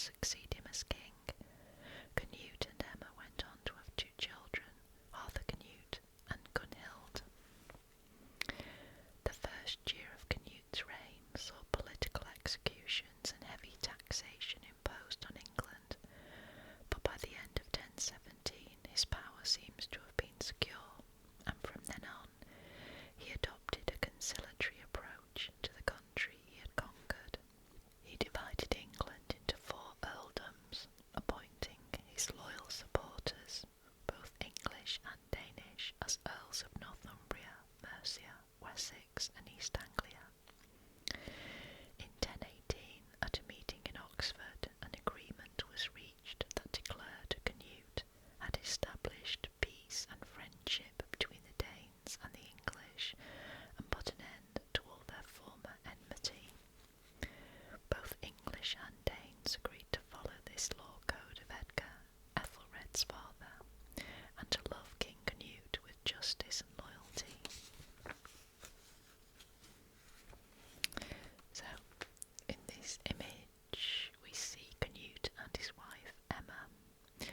succeed him as king. Canute and Emma went on to have 2 children, Arthur Canute and Gunhild. The first year of Canute's reign saw political executions and heavy taxation imposed on England, but by the end of 1017 his power seems to have been secure, and from then on he adopted a conciliatory approach to the country he had conquered. He divided England into 4 earldoms, appointing his loyal supporters, both English and Danish, as Earls of Northumbria, Mercia, Wessex and East Anglia. In 1018, at a meeting in Oxford, an agreement was reached that declared Canute had established peace and friendship between the Danes and the English and put an end to all their former enmity. Both English and Danes agreed to follow this law code of Edgar, Ethelred's father, and to love King Canute with justice and loyalty. So, in this image, we see Canute and his wife Emma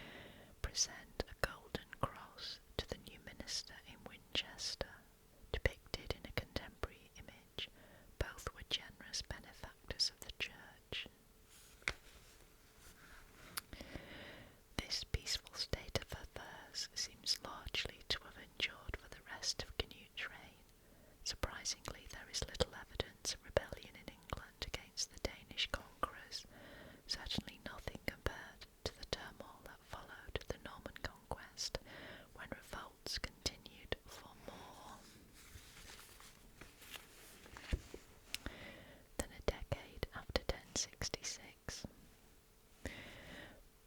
present a golden cross to the new minister in Winchester. Depicted in a contemporary image, both were generous benefactors of the church. This peaceful state of affairs seems largely to have endured for the rest of Canute's reign. Surprisingly, there is little evidence of rebellion in England against the Danish conquerors, certainly nothing compared to the turmoil that followed the Norman conquest, when revolts continued for more than a decade after 1066.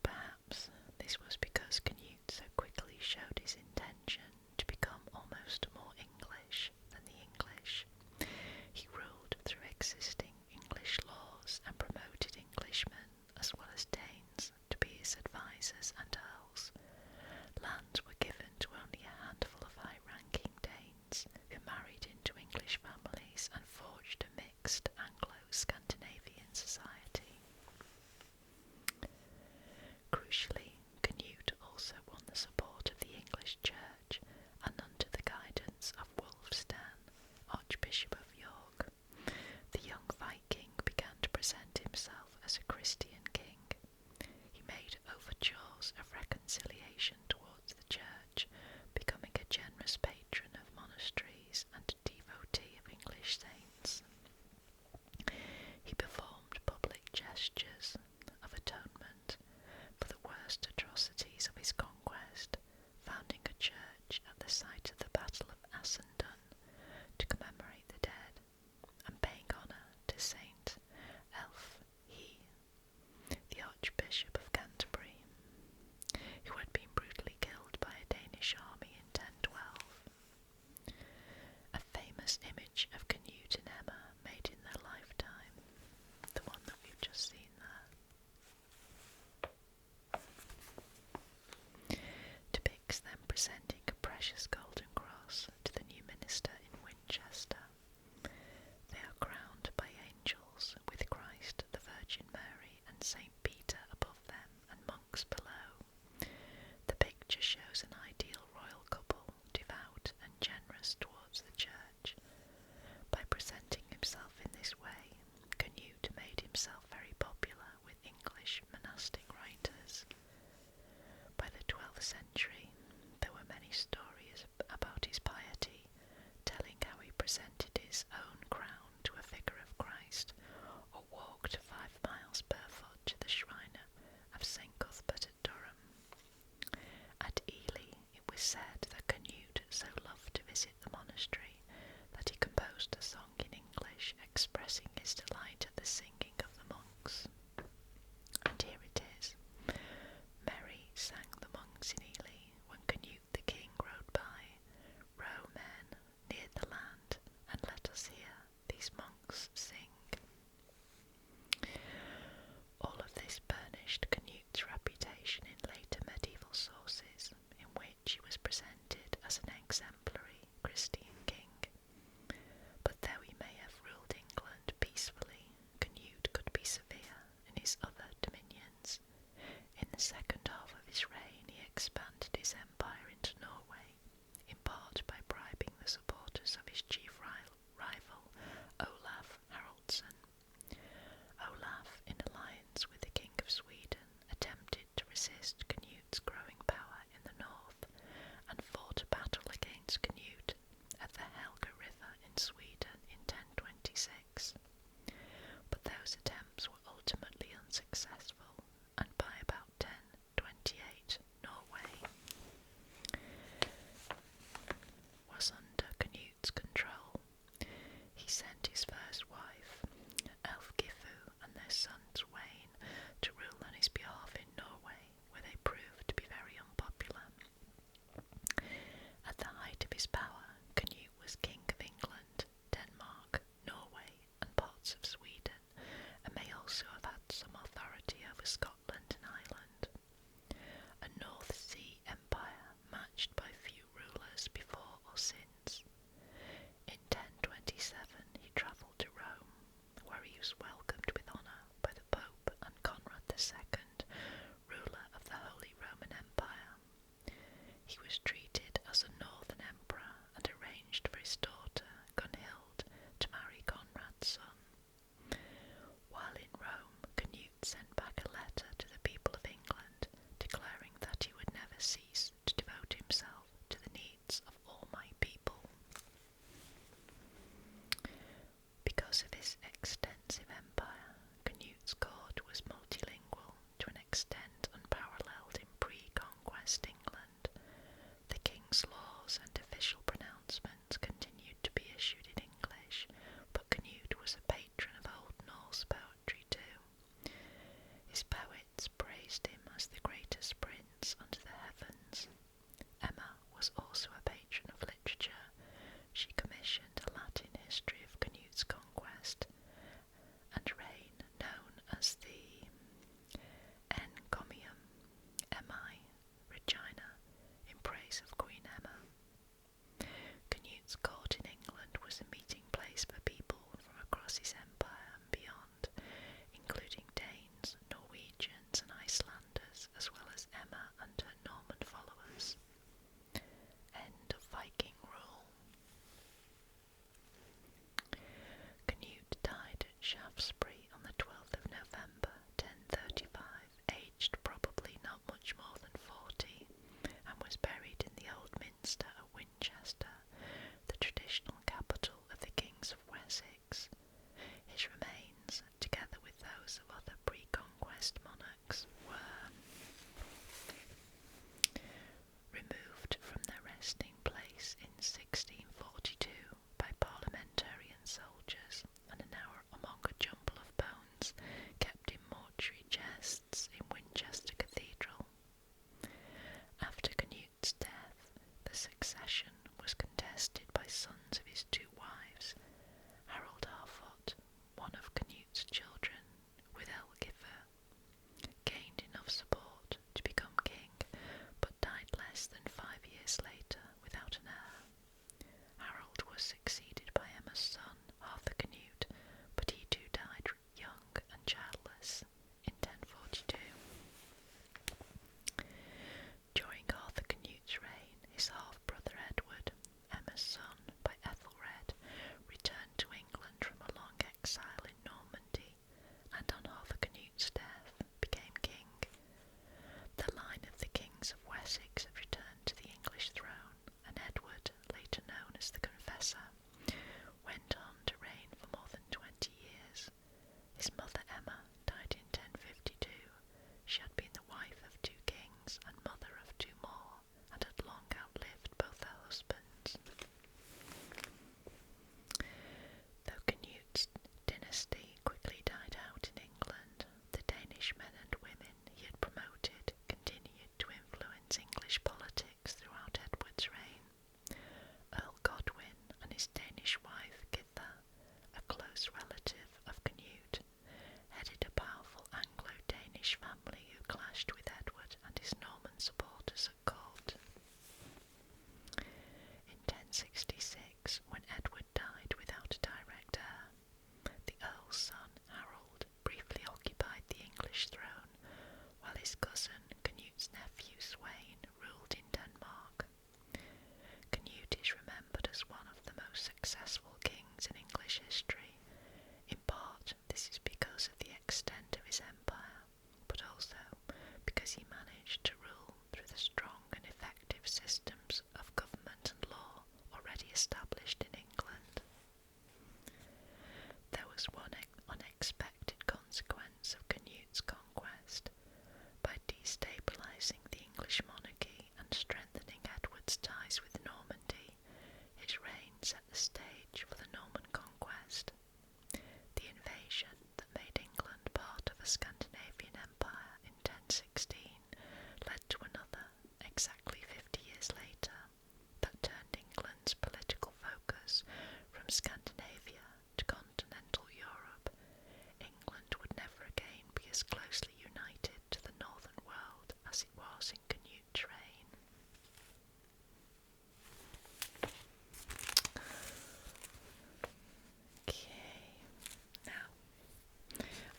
Perhaps this was because Canute so quickly showed his intention to become almost more English than the English. He ruled through existing English laws and promoted Englishmen as well as Danes to be his advisors and earls. Lands were given to only a handful of high-ranking Danes who married into English families and forged a mixed Anglo-Scandinavian society. Crucially, Canute also won the support of the English Church, and under the guidance of Wulfstan, Archbishop of York, the young Viking began to present himself as a Christian king. He made overtures of reconciliation towards the Church, becoming a generous patron of monasteries and a devotee of English saints. He performed public gestures of atonement for the worst atrocities of his conquest, founding a church at the site of the Battle of Assendun to commemorate the dead, and paying honour to Saint Elfhe, the Archbishop of Canterbury, who had been brutally killed by a Danish army in 1012. A famous image of Canute and Emma made in their lifetime, the one that we've just seen there, depicts them presenting a precious golden cross to the new minister in Winchester. They are crowned by angels, with Christ, the Virgin Mary, and St. Peter above them and monks below. The picture shows an ideal royal couple, devout and generous towards the church. By presenting himself in this way, Canute made himself very popular with English monastic writers. By the 12th century, there were many stories about his piety, telling how he presented his own crown to a figure of Christ, or walked 5 miles barefoot to the shrine of St. Cuthbert at Durham. At Ely, it was said that Canute so loved to visit the monastery that he composed a song in English expressing his delight at the singing of the monks. And here it is. Merry sang the monks in Ely when Canute the king rode by. Row, men, near the land, and let us hear these monks sing. All of this burnished Canute's reputation in later medieval sources, in which he was presented as an exemplary Christian king. But though he may have ruled England peacefully, Canute could be severe second half of his reign he expanded his empire into Norway, in part by bribing the supporters of his chief rival, Olaf Haraldsson. Olaf, in alliance with the King of Sweden, attempted to resist Canute's growing power in the north, and fought a battle against Canute at the Helga River in Sweden in 1026. But those attempts were ultimately unsuccessful, and by about 1028 Norway was under Canute's control. He sent his first wife, Elfgifu, and their son Sweyn to rule on his behalf in Norway, where they proved to be very unpopular. At the height of his power, Canute was King of England, Denmark, Norway, and parts of Sweden, and may also have had some authority over Scotland and Ireland. A North Sea empire matched by few rulers before or since. In 1027 he travelled to Rome, where he was welcomed with honour by the Pope and Conrad II, ruler of the Holy Roman Empire. He was treated as a northern emperor and arranged for his daughter, Gunhild, to marry Conrad's son. While in Rome, Canute sent back a letter to the people of England, declaring that he would never cease to devote himself to the needs of all my people. Because of his extensive empire, Canute's court was multilingual to an extent unparalleled in pre-conquest England. The king's laws and official pronouncements continued to be issued in English, but Canute was a patron of Old Norse poetry too. His poets praised him as the greatest prince under the heavens. Emma was also a patron of literature. She commissioned a Latin history of Canute's conquest and reign known as the Encomium Emmae Regina, in praise of Queen Emma. Canute's court in England was a meeting place for people from across his empire and beyond, including Danes, Norwegians and Icelanders, as well as Emma and her Norman followers. End of Viking rule. Canute died at Shaftesbury on the 12th of November 1035, aged probably not much more than 40, and was buried in the Old Minster at Winchester, the traditional capital of the Kings of Wessex. His remains, together with those of other pre-conquest monarchs, were removed from their resting place in 1642 by parliamentarian soldiers, and are now among a jumble of bones kept in mortuary chests in Winchester Cathedral. After Canute's death, the succession was contested by sons of his two wives. Harold Harfot, one of Canute's children, with Elgifer, gained enough support to become king, but died less than 5 years later without an heir. Harold was succeeded by Emma's son, Arthur Canute, but he too died young and childless in 1042. During Arthur Canute's reign, his half-brother Edward, Emma's son by Ethelred, returned to England from a long exile in Normandy, and on Arthur Canute's death became king. The line of the kings of Wessex had returned to the English throne, and Edward, later known as the Confessor, went on to reign for more than 20 years. His mother Emma died in 1052. She had been the wife of 2 kings and mother of 2 more, and had long outlived both her husbands. Though Canute's dynasty quickly died out in England, the Danish men and women he had promoted continued to influence English politics throughout Edward's reign. Earl Godwin and his Danish wife Githa, a close relative of Canute, headed a powerful Anglo-Danish family who clashed with Edward and his Norman supporters at court. In 1066, when Edward died without a direct heir, the Earl's son Harold briefly occupied the English throne, while his cousin he managed to rule through the strong and effective systems of government and law already established in England. There was one unexpected consequence of Canute's conquest. By destabilising the English monarchy and strengthening Edward's ties with Normandy, his reign set the stage for the Norman conquest. The invasion that made England part of a Scandinavian empire in 1016 led to another, exactly 50 years later, that turned England's political focus from Scandinavia to continental Europe. England would never again be as closely united to the northern world as it was in Canute's reign. Okay, now,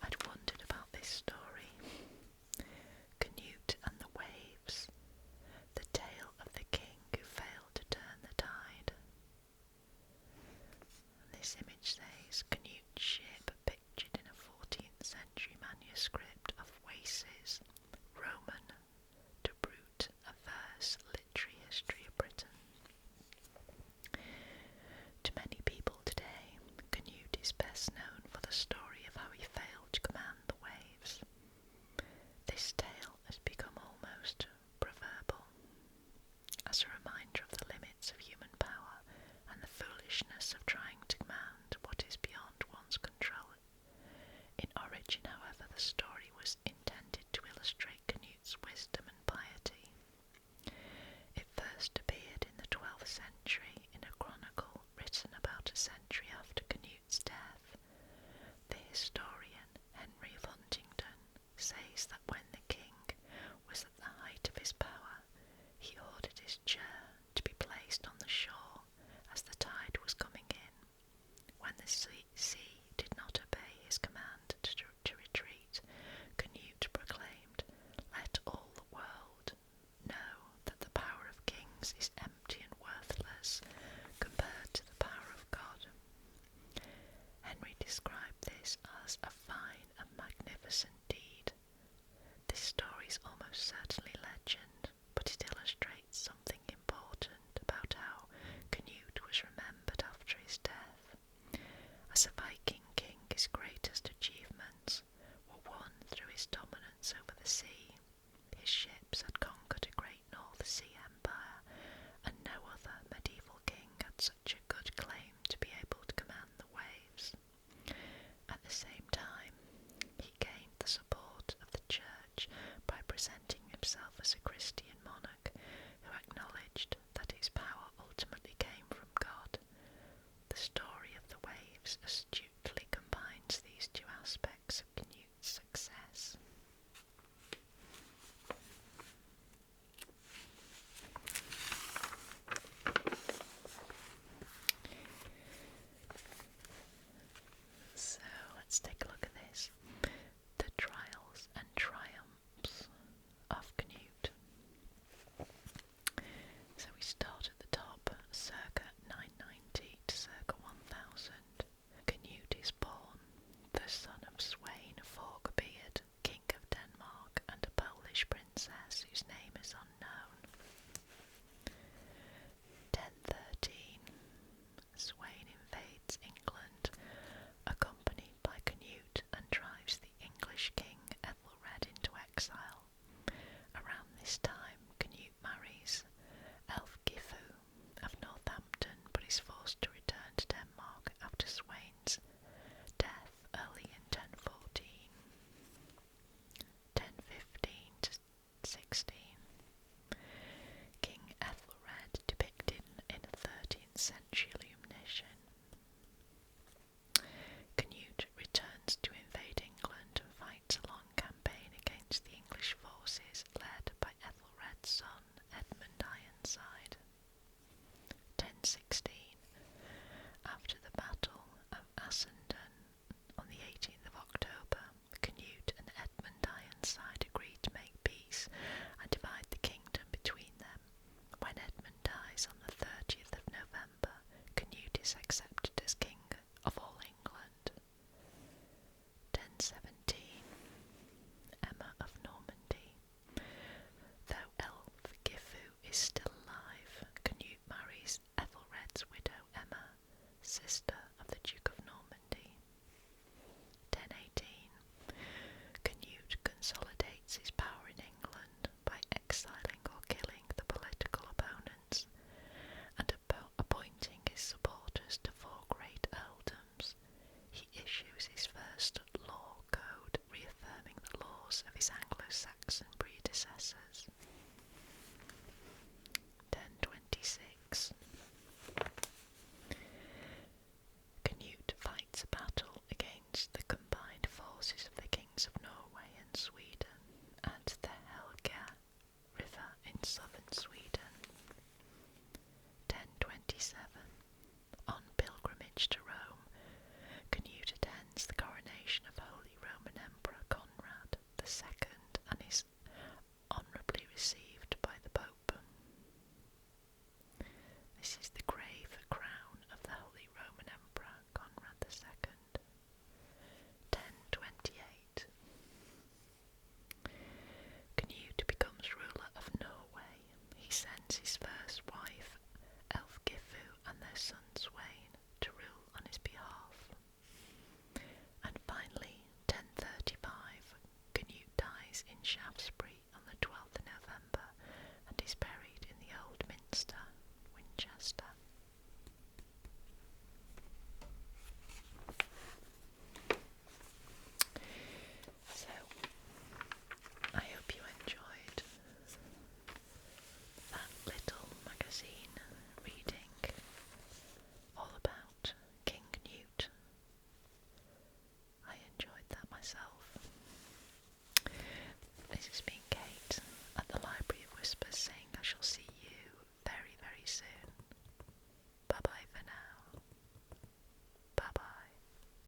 I'd wondered about this story. Canute and the Waves, the tale of the king who failed to turn the tide. This image says Canute's ship pictured in a 14th century manuscript of Wace's Roman to Brute, a verse literary history of Britain. To many people today, Canute is best known for the story of how he failed to command the waves. This tale has become almost proverbial, as a reminder of the limits of human power and the foolishness of trying to command what is beyond one's control. In origin, however, the story was intended to illustrate Canute's wisdom and piety. It first appeared in the 12th century in a chronicle written about a century after Canute's death. The historian Henry of Huntingdon says that when the king was at the height of his power, he ordered his chair to be placed on the shore as the tide was coming in. When the sea did not obey his command to retreat, Canute proclaimed, "Let all the world know that the power of kings is empty and worthless compared to the power of God." Henry described this as a fine and magnificent deed. This story is almost certainly legend, but it illustrates something important about how Canute was remembered after his death. As a Viking king, his greatest achievements were won through his dominance over the sea. His ships had conquered a great North Sea empire, and no other medieval king had such a good claim to be able to command the waves. At the same time, he gained the support of the church by presenting himself as a Christian monarch who acknowledged that his power ultimately came from God. The story of the waves astutely combines these two aspects of Canute's success. So let's take a look at this. The trials and triumphs of Canute. So we start at the top, circa 990 to circa 1000. Canute is born, the son of Sweyn Forkbeard, King of Denmark, and a Polish princess whose name is unknown. 1013. Sweyn invades England, accompanied by Canute, and drives the English king Ethelred into exile. Around this time, Canute marries Elfgifu of Northampton, but is forced to return to Denmark after Sweyn's death early in 1014. 1015 to 16. King Ethelred depicted in a 13th century illumination. Canute returns to invade England and fights a long campaign against the English forces led by Ethelred. Anglo-Saxon predecessors. 1026. Canute fights a battle against the combined forces of the kings of Norway and Sweden at the Helge River in southern Sweden. 1027. On pilgrimage to Rome, Canute attends the coronation of Holy Roman Emperor Conrad II and is honourably received by the Pope. This is the grave crown of the Holy Roman Emperor Conrad II. 1028. Canute becomes ruler of Norway. He sends his first wife, Elfgifu, and their son Sweyn to rule on his behalf. And finally, 1035, Canute dies in Shaftesbury.